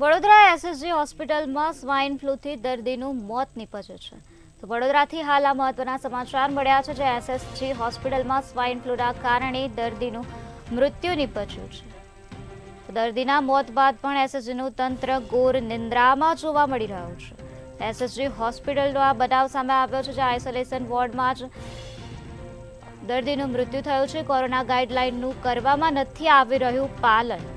Vadodara SSG હોસ્પિટલમાં swine ફ્લૂથી દર્દીનું મોત નીપજ્યું છે. તો વડોદરાથી હાલ આ મહત્વના સમાચાર મળ્યા છે, જે એસએસજી હોસ્પિટલમાં સ્વાઇન ફ્લૂના કારણે દર્દીનું મૃત્યુ નીપજ્યું છે. દર્દીના મોત બાદ પણ એસએસજીનું તંત્ર ઘોર નિંદ્રામાં જોવા મળી રહ્યું છે. એસએસજી હોસ્પિટલનો આ બનાવ સામે આવ્યો છે, જે આઇસોલેશન વોર્ડમાં જ દર્દીનું મૃત્યુ થયું છે. કોરોના ગાઈડલાઇનનું કરવામાં નથી આવી રહ્યું પાલન.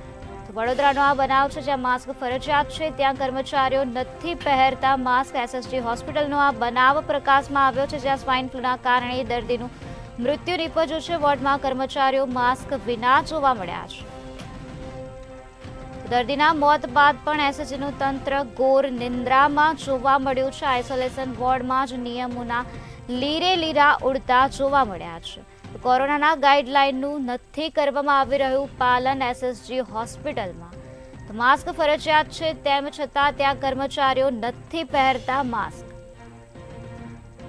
વડોદરાનો આ બનાવ છે, જ્યાં માસ્ક ફરજિયાત છે ત્યાં કર્મચારીઓ નથી પહેરતા માસ્ક. એસએસજી હોસ્પિટલનો આ બનાવ પ્રકાશમાં આવ્યો છે, જ્યાં સ્વાઇન ફ્લૂના કારણે દર્દીનું મૃત્યુ નીપજ્યું છે. વોર્ડમાં કર્મચારીઓ માસ્ક વિના જોવા મળ્યા છે. દર્દીના મોત બાદ પણ એસએસજીનું તંત્ર ઘોર નિંદ્રામાં જોવા મળ્યું છે. આઇસોલેશન વોર્ડમાં જ નિયમોના લીરે લીરા ઉડતા જોવા મળ્યા છે. કોરોનાના ગાઈડલાઇનનું નથી કરવામાં આવી રહ્યું પાલન એસએસજી હોસ્પિટલમાં. તો માસ્ક ફરજિયાત છે, તેમ છતાં ત્યાં કર્મચારીઓ નથી પહેરતા માસ્ક.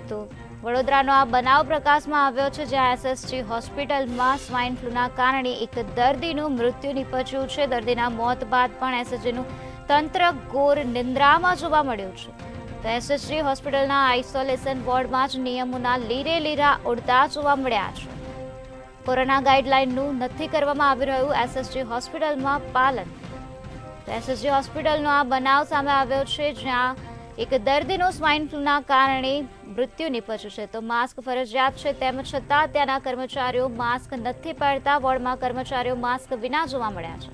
તો વડોદરાનો આ બનાવ પ્રકાશમાં આવ્યો છે, જ્યાં એસએસજી હોસ્પિટલમાં સ્વાઇન ફ્લૂના કારણે એક દર્દીનું મૃત્યુ નીપજ્યું છે. દર્દીના મોત બાદ પણ એસએસજીનું તંત્ર ઘોર નિંદ્રામાં જોવા મળ્યું છે. તો એસએસજી હોસ્પિટલના આઇસોલેશન વોર્ડમાં જ નિયમોના લીરે લીરા ઉડતા જોવા મળ્યા છે. કોરોના ગાઈડલાઇનનું નથી કરવામાં આવી રહ્યું એસએસજી હોસ્પિટલમાં પાલન. તો એસએસજી હોસ્પિટલનો આ બનાવ સામે આવ્યો છે, જ્યાં એક દર્દીનું સ્વાઇન ફ્લૂના કારણે મૃત્યુ નીપજ્યું છે. તો માસ્ક ફરજિયાત છે, તેમ છતાં ત્યાંના કર્મચારીઓ માસ્ક નથી પહેરતા. વોર્ડમાં કર્મચારીઓ માસ્ક વિના જોવા મળ્યા છે.